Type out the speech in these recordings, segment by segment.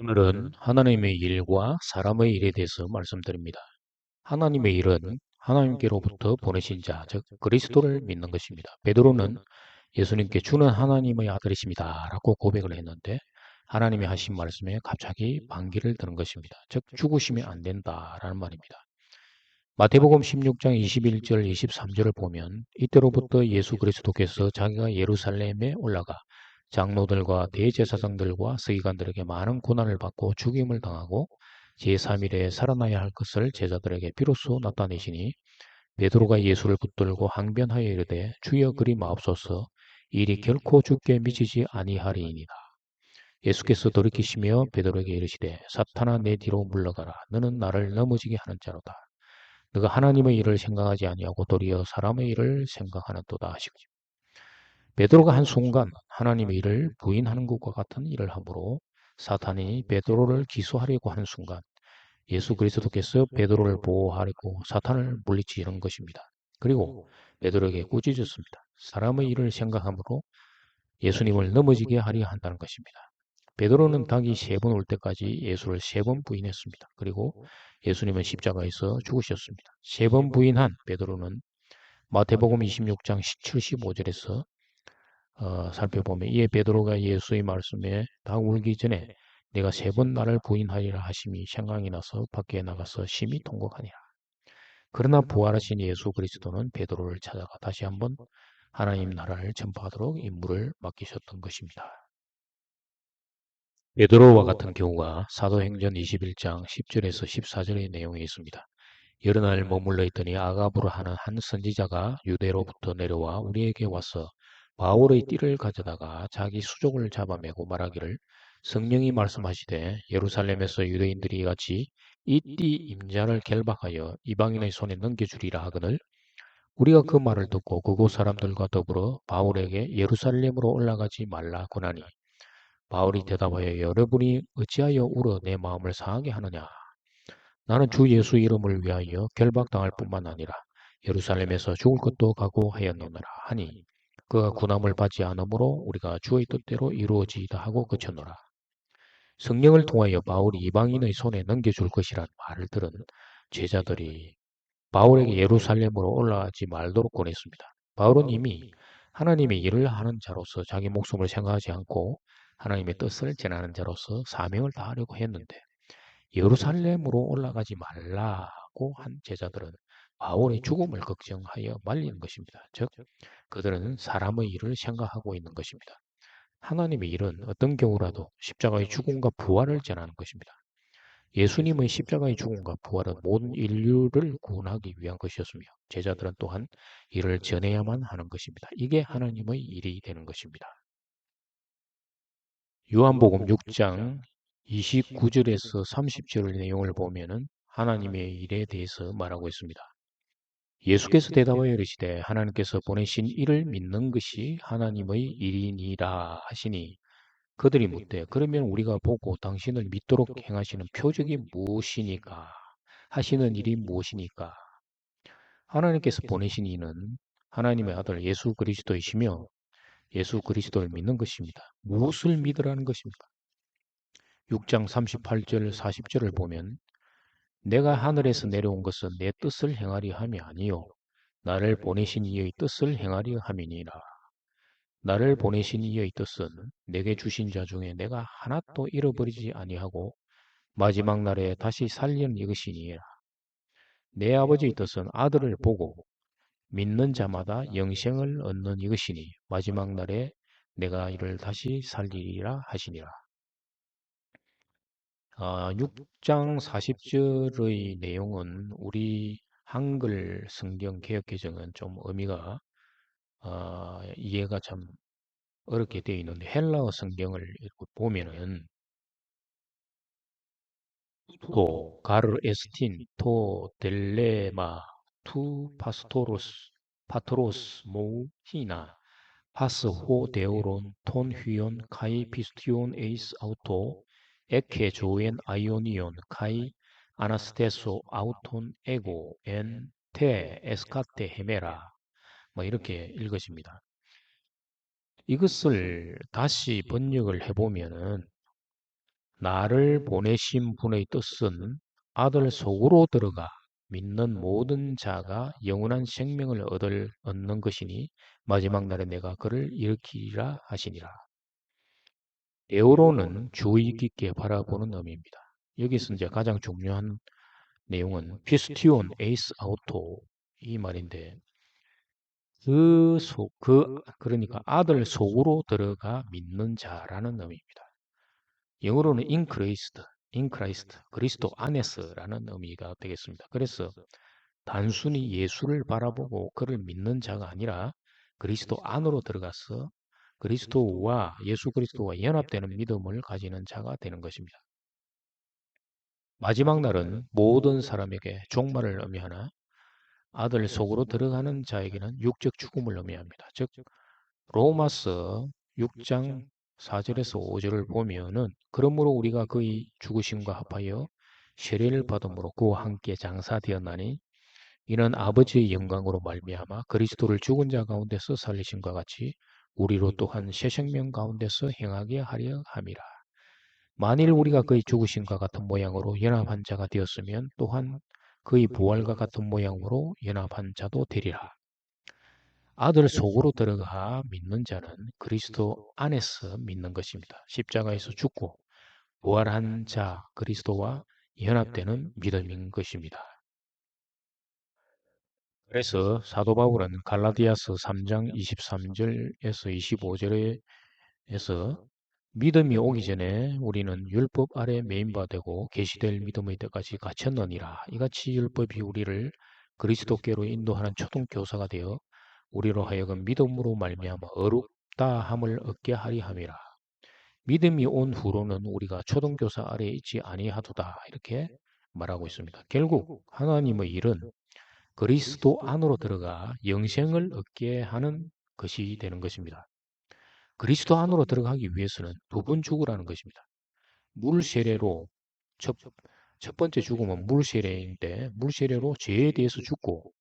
오늘은 하나님의 일과 사람의 일에 대해서 말씀드립니다. 하나님의 일은 하나님께로부터 보내신 자, 즉 그리스도를 믿는 것입니다. 베드로는 예수님께 주는 하나님의 아들이십니다 라고 고백을 했는데 하나님이 하신 말씀에 갑자기 반기를 드는 것입니다. 즉 죽으시면 안 된다라는 말입니다. 마태복음 16장 21절 23절을 보면 이때로부터 예수 그리스도께서 자기가 예루살렘에 올라가 장로들과 대제사장들과 서기관들에게 많은 고난을 받고 죽임을 당하고 제3일에 살아나야 할 것을 제자들에게 비로소 나타내시니 베드로가 예수를 붙들고 항변하여 이르되 주여 그리 마옵소서 일이 결코 죽게 미치지 아니하리이니라. 예수께서 돌이키시며 베드로에게 이르시되 사탄아 내 뒤로 물러가라 너는 나를 넘어지게 하는 자로다. 너가 하나님의 일을 생각하지 아니하고 도리어 사람의 일을 생각하는도다 하시고 베드로가 한순간 하나님의 일을 부인하는 것과 같은 일을 하므로 사탄이 베드로를 기소하려고 하는 순간 예수 그리스도께서 베드로를 보호하려고 사탄을 물리치는 것입니다. 그리고 베드로에게 꾸짖었습니다. 사람의 일을 생각함으로 예수님을 넘어지게 하려 한다는 것입니다. 베드로는 닭이 3번 올 때까지 예수를 3번 부인했습니다. 그리고 예수님은 십자가에서 죽으셨습니다. 3번 부인한 베드로는 마태복음 26장 75절에서 살펴보면 이에 베드로가 예수의 말씀에 닭 울기 전에 내가 3번 나를 부인하리라 하심이 생각이 나서 밖에 나가서 심히 통곡하니라. 그러나 부활하신 예수 그리스도는 베드로를 찾아가 다시 한번 하나님 나라를 전파하도록 임무를 맡기셨던 것입니다. 베드로와 같은 경우가 사도행전 21장 10절에서 14절의 내용에 있습니다. 여러 날 머물러 있더니 아가부로 하는 한 선지자가 유대로부터 내려와 우리에게 와서 바울의 띠를 가져다가 자기 수족을 잡아매고 말하기를 성령이 말씀하시되 예루살렘에서 유대인들이 같이 이 띠 임자를 결박하여 이방인의 손에 넘겨주리라 하거늘 우리가 그 말을 듣고 그곳 사람들과 더불어 바울에게 예루살렘으로 올라가지 말라 권하니 바울이 대답하여 여러분이 어찌하여 울어 내 마음을 상하게 하느냐 나는 주 예수 이름을 위하여 결박당할 뿐만 아니라 예루살렘에서 죽을 것도 각오하였노라 하니 그가 군함을 받지 않으므로 우리가 주의 뜻대로 이루어지이다 하고 그쳤노라. 성령을 통하여 바울이 이방인의 손에 넘겨줄 것이란 말을 들은 제자들이 바울에게 예루살렘으로 올라가지 말도록 권했습니다. 바울은 이미 하나님의 일을 하는 자로서 자기 목숨을 생각하지 않고 하나님의 뜻을 전하는 자로서 사명을 다하려고 했는데 예루살렘으로 올라가지 말라고 한 제자들은 바울의 죽음을 걱정하여 말리는 것입니다. 즉, 그들은 사람의 일을 생각하고 있는 것입니다. 하나님의 일은 어떤 경우라도 십자가의 죽음과 부활을 전하는 것입니다. 예수님의 십자가의 죽음과 부활은 모든 인류를 구원하기 위한 것이었으며 제자들은 또한 이를 전해야만 하는 것입니다. 이게 하나님의 일이 되는 것입니다. 요한복음 6장 29절에서 30절 내용을 보면은 하나님의 일에 대해서 말하고 있습니다. 예수께서 대답하여 이르시되 하나님께서 보내신 이를 믿는 것이 하나님의 일이니라 하시니 그들이 묻되 그러면 우리가 보고 당신을 믿도록 행하시는 표적이 무엇이니까 하시는 일이 무엇이니까 하나님께서 보내신 이는 하나님의 아들 예수 그리스도이시며 예수 그리스도를 믿는 것입니다. 무엇을 믿으라는 것입니까? 6장 38절 40절을 보면 내가 하늘에서 내려온 것은 내 뜻을 행하려 함이 아니요 나를 보내신 이의 뜻을 행하려 함이니라. 나를 보내신 이의 뜻은 내게 주신 자 중에 내가 하나도 잃어버리지 아니하고 마지막 날에 다시 살리는 이것이니라. 내 아버지의 뜻은 아들을 보고 믿는 자마다 영생을 얻는 이것이니 마지막 날에 내가 이를 다시 살리리라 하시니라. 6장 40절의 내용은 우리 한글 성경 개역 개정은 좀 의미가 이해가 참 어렵게 되어 있는데 헬라어 성경을 보면은 투 가르 에스틴 토 델레마 투 파스토로스 파토로스 모우 히나 파스 호 데오론 톤 휘온 카이 피스티온 에이스 아우토 에케 조엔 아이오니온 카이 아나스테소 아우톤 에고 엔 테 에스카테 헤메라 뭐 이렇게 읽으십니다. 이것을 다시 번역을 해보면은 나를 보내신 분의 뜻은 아들 속으로 들어가 믿는 모든 자가 영원한 생명을 얻는 것이니 마지막 날에 내가 그를 일으키리라 하시니라. 에오로는 주의 깊게 바라보는 의미입니다. 여기서 이제 가장 중요한 내용은 피스티온 에이스 아우토 이 말인데 그러니까 아들 속으로 들어가 믿는 자라는 의미입니다. 영어로는 in Christ, 그리스도 안에서라는 의미가 되겠습니다. 그래서 단순히 예수를 바라보고 그를 믿는 자가 아니라 그리스도 안으로 들어가서 그리스도와 예수 그리스도와 연합되는 믿음을 가지는 자가 되는 것입니다. 마지막 날은 모든 사람에게 종말을 의미하나 아들 속으로 들어가는 자에게는 육적 죽음을 의미합니다. 즉 로마서 6장 4절에서 5절을 보면은 그러므로 우리가 그의 죽으심과 합하여 세례를 받음으로 그와 함께 장사되었나니 이는 아버지의 영광으로 말미암아 그리스도를 죽은 자 가운데서 살리심과 같이 우리로 또한 새 생명 가운데서 행하게 하려 함이라. 만일 우리가 그의 죽으심과 같은 모양으로 연합한 자가 되었으면 또한 그의 부활과 같은 모양으로 연합한 자도 되리라. 아들 속으로 들어가 믿는 자는 그리스도 안에서 믿는 것입니다. 십자가에서 죽고 부활한 자 그리스도와 연합되는 믿음인 것입니다. 그래서 사도 바울은 갈라디아서 3장 23절에서 25절에서 믿음이 오기 전에 우리는 율법 아래 매인바 되고 계시될 믿음의 때까지 갇혔느니라. 이같이 율법이 우리를 그리스도께로 인도하는 초등교사가 되어 우리로 하여금 믿음으로 말미암아 어렵다함을 얻게 하리 함이라. 믿음이 온 후로는 우리가 초등교사 아래에 있지 아니하도다. 이렇게 말하고 있습니다. 결국 하나님의 일은 그리스도 안으로 들어가 영생을 얻게 하는 것이 되는 것입니다. 그리스도 안으로 들어가기 위해서는 두 번 죽으라는 것입니다. 물 세례로 첫, 첫 번째 죽음은 물 세례인데 물 세례로 죄에 대해서 죽고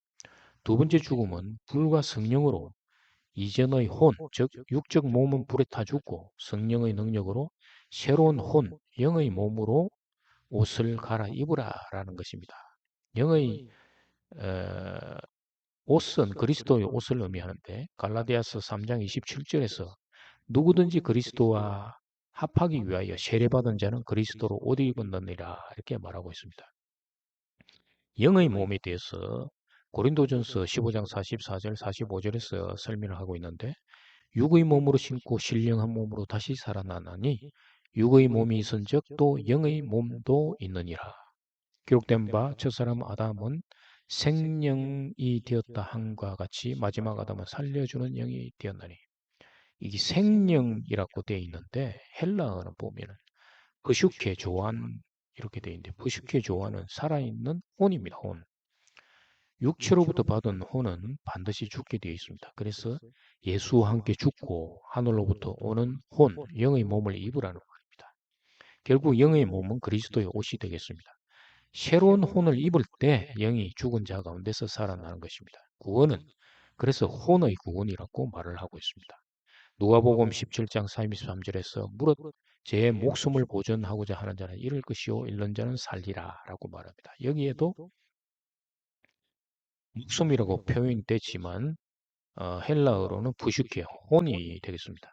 두 번째 죽음은 불과 성령으로 이전의 혼, 즉 육적 몸은 불에 타 죽고 성령의 능력으로 새로운 혼, 영의 몸으로 옷을 갈아입으라라는 것입니다. 영의 옷은 그리스도의 옷을 의미하는데 갈라디아서 3장 27절에서 누구든지 그리스도와 합하기 위하여 세례받은 자는 그리스도로 옷 입었느니라 이렇게 말하고 있습니다. 영의 몸에 대해서 고린도전서 15장 44절 45절에서 설명을 하고 있는데 육의 몸으로 신고 신령한 몸으로 다시 살아나나니 육의 몸이 있은즉 또 영의 몸도 있느니라. 기록된 바 첫사람 아담은 생령이 되었다 함과 같이 마지막 아담은 살려주는 영이 되었나니 이게 생령이라고 되어 있는데 헬라어는 보면은 브슈케 조한 이렇게 되어 있는데 브슈케 조한은 살아있는 혼입니다. 혼. 육체로부터 받은 혼은 반드시 죽게 되어 있습니다. 그래서 예수와 함께 죽고 하늘로부터 오는 혼, 영의 몸을 입으라는 말입니다. 결국 영의 몸은 그리스도의 옷이 되겠습니다. 새로운 혼을 입을 때 영이 죽은 자 가운데서 살아나는 것입니다. 구원은 그래서 혼의 구원이라고 말을 하고 있습니다. 누가복음 17장 33절에서 무릇 제 목숨을 보존하고자 하는 자는 잃을 것이요 잃는 자는 살리라 라고 말합니다. 여기에도 목숨이라고 표현되지만 헬라어로는 부슈케, 혼이 되겠습니다.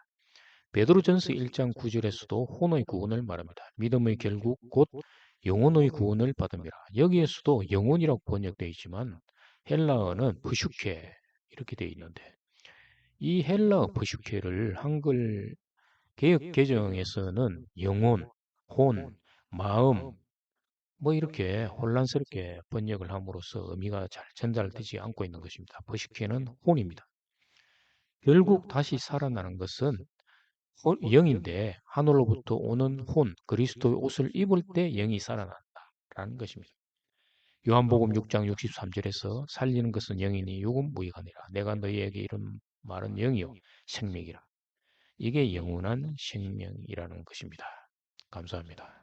베드로전서 1장 9절에서도 혼의 구원을 말합니다. 믿음의 결국 곧 영혼의 구원을 받음이라. 여기에서도 영혼이라고 번역되어 있지만 헬라어는 부슈케 이렇게 되어 있는데 이 헬라어 부슈케를 한글 개역 개정에서는 영혼, 혼, 마음 뭐 이렇게 혼란스럽게 번역을 함으로써 의미가 잘 전달되지 않고 있는 것입니다. 버시케는 혼입니다. 결국 다시 살아나는 것은 영인데 하늘로부터 오는 혼, 그리스도의 옷을 입을 때 영이 살아난다라는 것입니다. 요한복음 6장 63절에서 살리는 것은 영이니 육은 무익하니라. 내가 너희에게 이런 말은 영이요 생명이라. 이게 영원한 생명이라는 것입니다. 감사합니다.